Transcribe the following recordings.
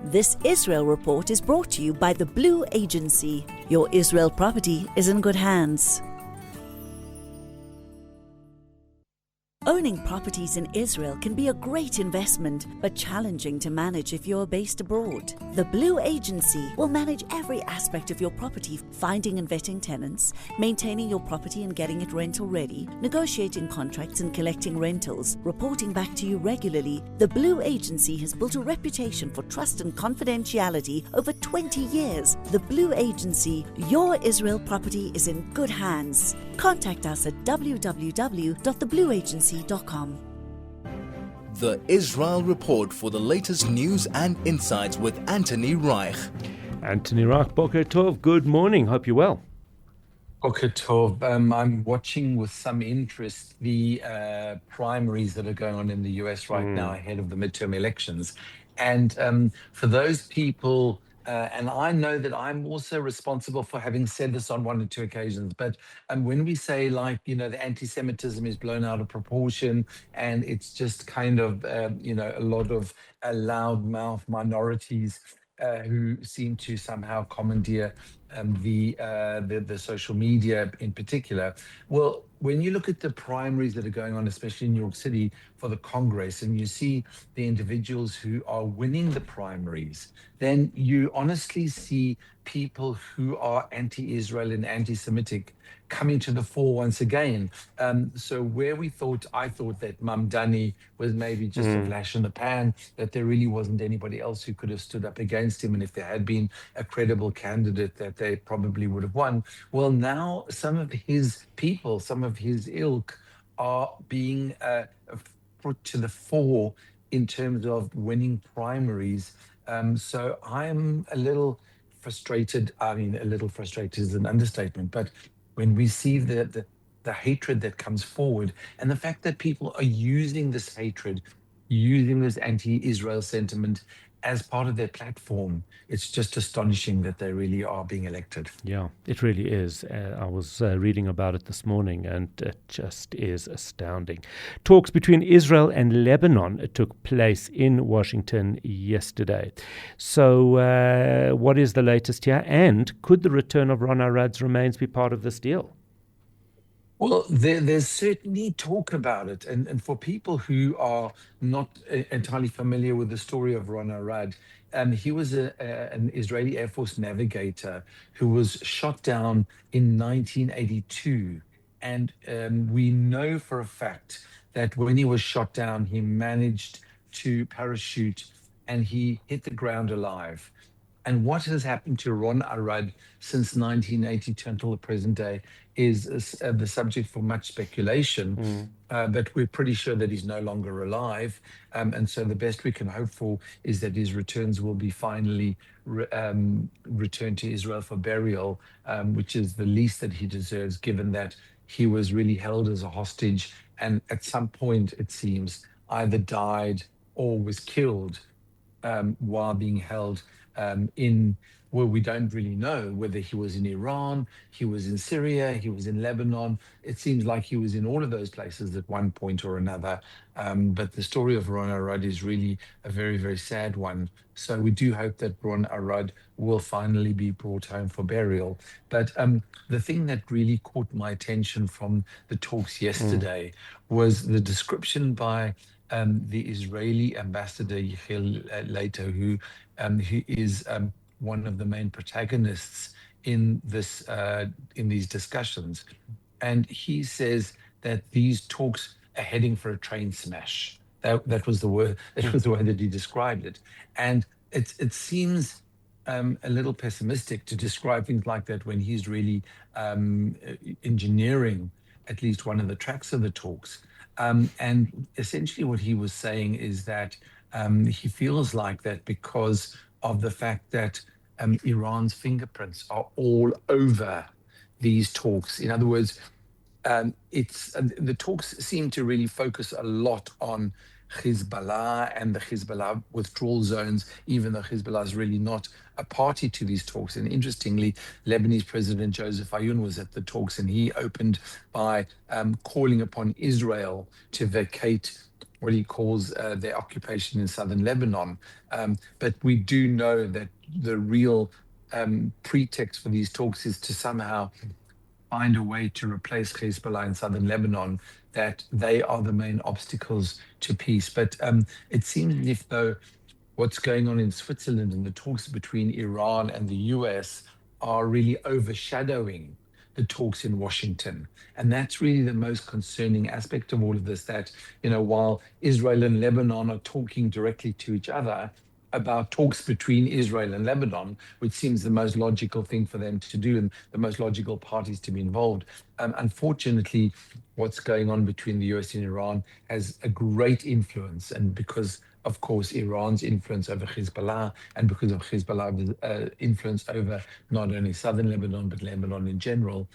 This Israel report is brought to you by the Blue Agency. Your Israel property is in good hands. Owning properties in Israel can be a great investment, but challenging to manage if you're based abroad. The Blue Agency will manage every aspect of your property, finding and vetting tenants, maintaining your property and getting it rental ready, negotiating contracts and collecting rentals, reporting back to you regularly. The Blue Agency has built a reputation for trust and confidentiality over 20 years. The Blue Agency, your Israel property is in good hands. Contact us at www.theblueagency.com. The Israel Report for the latest news and insights with Anthony Reich. Anthony Reich, Boker Tov, good morning. Hope you're well. Boker Tov. I'm watching with some interest the primaries that are going on in the US right now ahead of the midterm elections. And for those people, and I know that I'm also responsible for having said this on one or two occasions, but when we say, like, the anti-Semitism is blown out of proportion and it's just kind of, a lot of loudmouth minorities who seem to somehow commandeer the social media in particular. Well, when you look at the primaries that are going on, especially in New York City for the Congress, and you see the individuals who are winning the primaries, then you honestly see people who are anti-Israel and anti-Semitic coming to the fore once again. So where I thought that Mamdani was maybe just a flash in the pan, that there really wasn't anybody else who could have stood up against him, and if there had been a credible candidate, that they probably would have won. Well, now some of his people, some of his ilk, are being put to the fore in terms of winning primaries. So I'm a little frustrated. I mean, a little frustrated is an understatement, but when we see the hatred that comes forward, and the fact that people are using this hatred, using this anti-Israel sentiment as part of their platform, it's just astonishing that they really are being elected. Yeah, it really is. I was reading about it this morning, and it just is astounding. Talks between Israel and Lebanon took place in Washington yesterday. So what is the latest here? And could the return of Ron Arad's remains be part of this deal? Well, there's certainly talk about it. And for people who are not entirely familiar with the story of Ron Arad, he was an Israeli Air Force navigator who was shot down in 1982. And we know for a fact that when he was shot down, he managed to parachute and he hit the ground alive. And what has happened to Ron Arad since 1982 until the present day is the subject for much speculation, but we're pretty sure that he's no longer alive. And so the best we can hope for is that his returns will be finally returned to Israel for burial, which is the least that he deserves, given that he was really held as a hostage and at some point, it seems, either died or was killed while being held well, we don't really know whether he was in Iran, he was in Syria, he was in Lebanon. It seems like he was in all of those places at one point or another. But the story of Ron Arad is really a very, very sad one. So we do hope that Ron Arad will finally be brought home for burial. But the thing that really caught my attention from the talks yesterday was the description by the Israeli ambassador Yechiel Leiter, who is one of the main protagonists in these discussions, and he says that these talks are heading for a train smash. That was the word. That was the way that he described it, and it seems a little pessimistic to describe things like that when he's really engineering at least one of the tracks of the talks. And essentially what he was saying is that he feels like that because of the fact that Iran's fingerprints are all over these talks. In other words, the talks seem to really focus a lot on Hezbollah and the Hezbollah withdrawal zones, even though Hezbollah is really not a party to these talks. And interestingly, Lebanese President Joseph Aoun was at the talks, and he opened by calling upon Israel to vacate what he calls their occupation in southern Lebanon. But we do know that the real pretext for these talks is to somehow find a way to replace Hezbollah in southern Lebanon, that they are the main obstacles to peace. But it seems as if, though, what's going on in Switzerland and the talks between Iran and the US are really overshadowing the talks in Washington. And that's really the most concerning aspect of all of this, that, while Israel and Lebanon are talking directly to each other about talks between Israel and Lebanon, which seems the most logical thing for them to do and the most logical parties to be involved. Unfortunately, what's going on between the US and Iran has a great influence. And because, of course, Iran's influence over Hezbollah, and because of Hezbollah's influence over not only southern Lebanon, but Lebanon in general,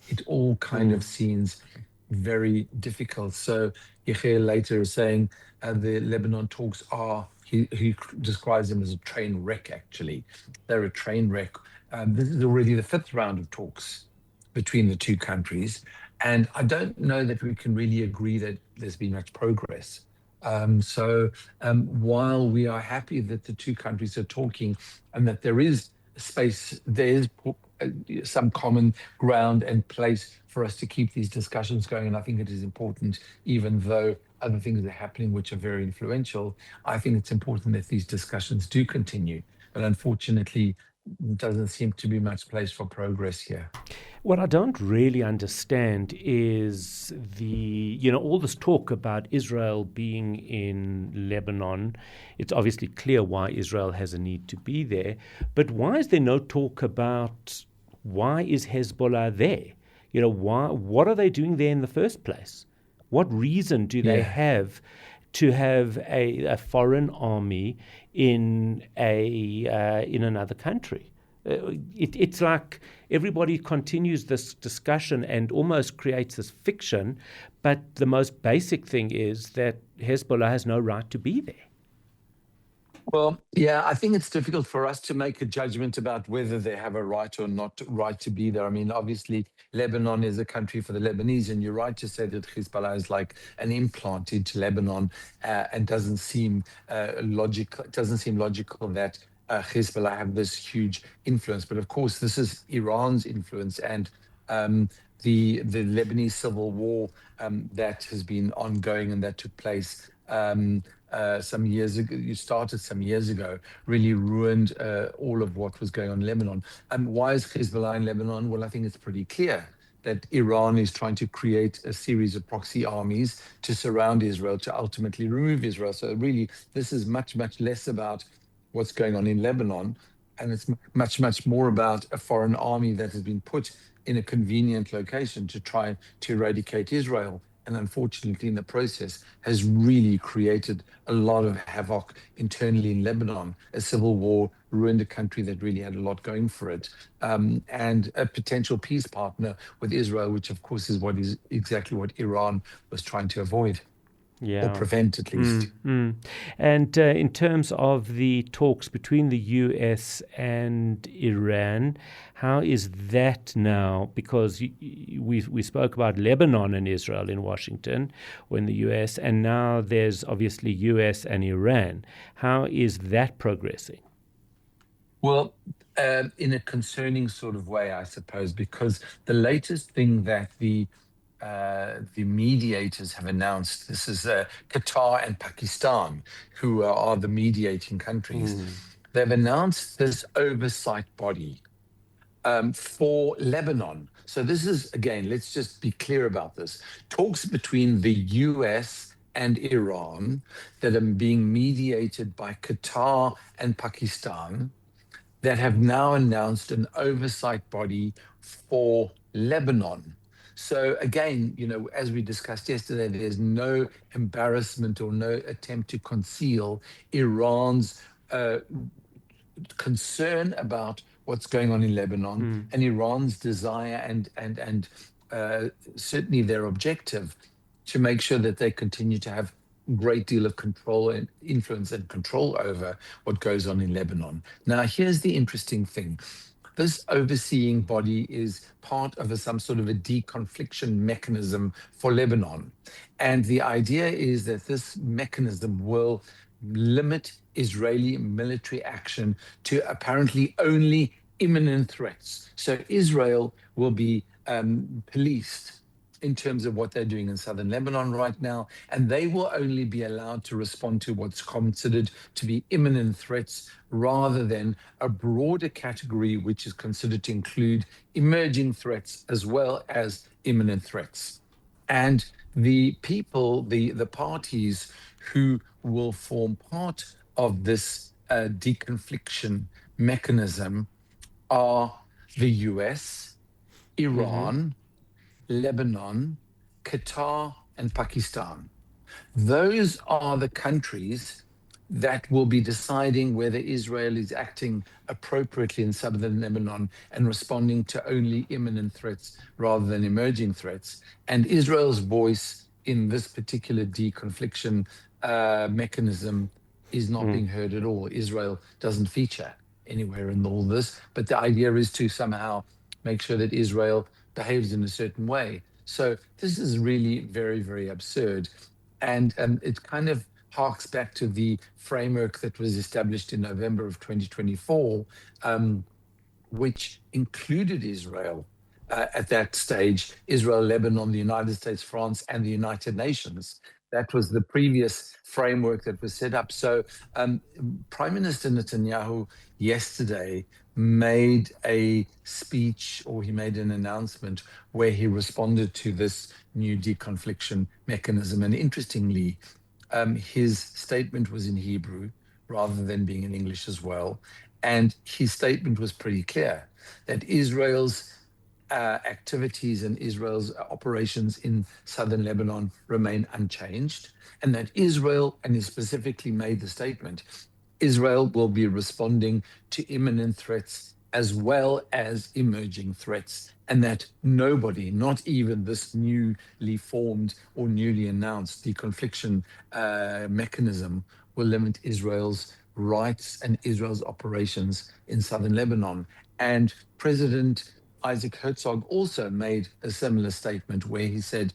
it all kind of seems very difficult. So Yechiel later is saying the Lebanon talks are, he describes them as a train wreck, actually. They're a train wreck. This is already the fifth round of talks between the two countries. And I don't know that we can really agree that there's been much progress. So while we are happy that the two countries are talking and that there is space, there is some common ground and place for us to keep these discussions going, and I think it is important, even though other things are happening which are very influential, I think it's important that these discussions do continue. But unfortunately, doesn't seem to be much place for progress here. What I don't really understand is all this talk about Israel being in Lebanon. It's obviously clear why Israel has a need to be there, but why is there no talk about why is Hezbollah there? What are they doing there in the first place? What reason do they have to have a foreign army in another country? It's like everybody continues this discussion and almost creates this fiction, but the most basic thing is that Hezbollah has no right to be there. Well, yeah, I think it's difficult for us to make a judgment about whether they have a right or not right to be there. I mean, obviously, Lebanon is a country for the Lebanese, and you're right to say that Hezbollah is like an implant into Lebanon, and doesn't seem logical. It doesn't seem logical that Hezbollah have this huge influence. But of course, this is Iran's influence, and the Lebanese civil war that has been ongoing and that took place some years ago, started some years ago, really ruined all of what was going on in Lebanon. Why is Hezbollah in Lebanon? Well, I think it's pretty clear that Iran is trying to create a series of proxy armies to surround Israel, to ultimately remove Israel. So really, this is much, much less about what's going on in Lebanon, and it's much, much more about a foreign army that has been put in a convenient location to try to eradicate Israel. And unfortunately, in the process, has really created a lot of havoc internally in Lebanon. A civil war ruined a country that really had a lot going for it, and a potential peace partner with Israel, which of course is exactly what Iran was trying to avoid. Or prevent, at least. And in terms of the talks between the US and Iran, how is that now? Because we spoke about Lebanon and Israel in Washington or in the US, and now there's obviously US and Iran. How is that progressing? Well, in a concerning sort of way, I suppose, because the latest thing that the mediators have announced, this is Qatar and Pakistan, who are the mediating countries. They've announced this oversight body for Lebanon. So this is, again, let's just be clear about this. Talks between the US and Iran that are being mediated by Qatar and Pakistan, that have now announced an oversight body for Lebanon. So again, as we discussed yesterday, there's no embarrassment or no attempt to conceal Iran's concern about what's going on in Lebanon and Iran's desire and certainly their objective to make sure that they continue to have a great deal of control and influence and control over what goes on in Lebanon. Now, here's the interesting thing. This overseeing body is part of some sort of a deconfliction mechanism for Lebanon. And the idea is that this mechanism will limit Israeli military action to apparently only imminent threats. So Israel will be policed in terms of what they're doing in southern Lebanon right now, and they will only be allowed to respond to what's considered to be imminent threats rather than a broader category which is considered to include emerging threats as well as imminent threats. And the people, the parties who will form part of this deconfliction mechanism are the US, Iran, Lebanon, Qatar, and Pakistan. Those are the countries that will be deciding whether Israel is acting appropriately in southern Lebanon and responding to only imminent threats rather than emerging threats. And Israel's voice in this particular deconfliction mechanism is not being heard at all. Israel doesn't feature anywhere in all this, but the idea is to somehow make sure that Israel behaves in a certain way. So this is really very, very absurd. And it kind of harks back to the framework that was established in November of 2024, which included Israel at that stage, Israel, Lebanon, the United States, France, and the United Nations. That was the previous framework that was set up. So Prime Minister Netanyahu yesterday made a speech, or he made an announcement where he responded to this new deconfliction mechanism. And interestingly, his statement was in Hebrew rather than being in English as well. And his statement was pretty clear that Israel's activities and Israel's operations in southern Lebanon remain unchanged, and that Israel, and he specifically made the statement, Israel will be responding to imminent threats as well as emerging threats, and that nobody, not even this newly formed or newly announced deconfliction mechanism, will limit Israel's rights and Israel's operations in southern Lebanon. And President Isaac Herzog also made a similar statement where he said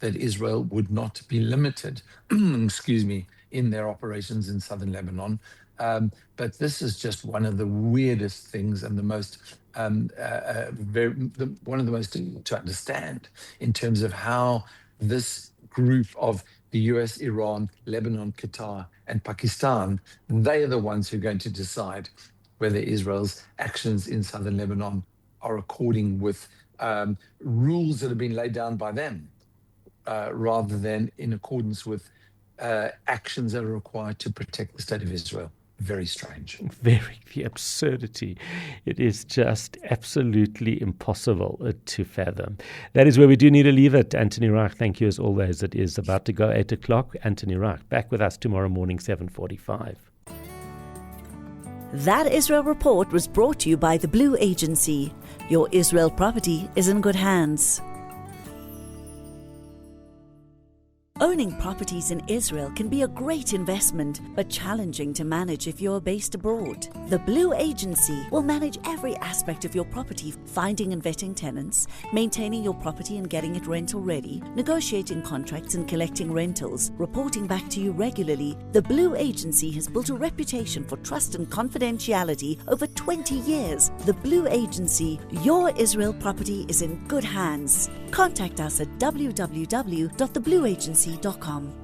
that Israel would not be limited, excuse me, in their operations in southern Lebanon. But this is just one of the weirdest things and the most, one of the most to understand in terms of how this group of the US, Iran, Lebanon, Qatar, and Pakistan, they are the ones who are going to decide whether Israel's actions in southern Lebanon are according with rules that have been laid down by them, rather than in accordance with actions that are required to protect the state of Israel. Very strange. The absurdity. It is just absolutely impossible to fathom. That is where we do need to leave it. Anthony Reich, thank you as always. It is about to go 8 o'clock. Anthony Reich, back with us tomorrow morning, 7:45. That Israel Report was brought to you by the Blue Agency. Your Israel property is in good hands. Owning properties in Israel can be a great investment, but challenging to manage if you're based abroad. The Blue Agency will manage every aspect of your property, finding and vetting tenants, maintaining your property and getting it rental ready, negotiating contracts and collecting rentals, reporting back to you regularly. The Blue Agency has built a reputation for trust and confidentiality over 20 years. The Blue Agency, your Israel property is in good hands. Contact us at www.theblueagency.com.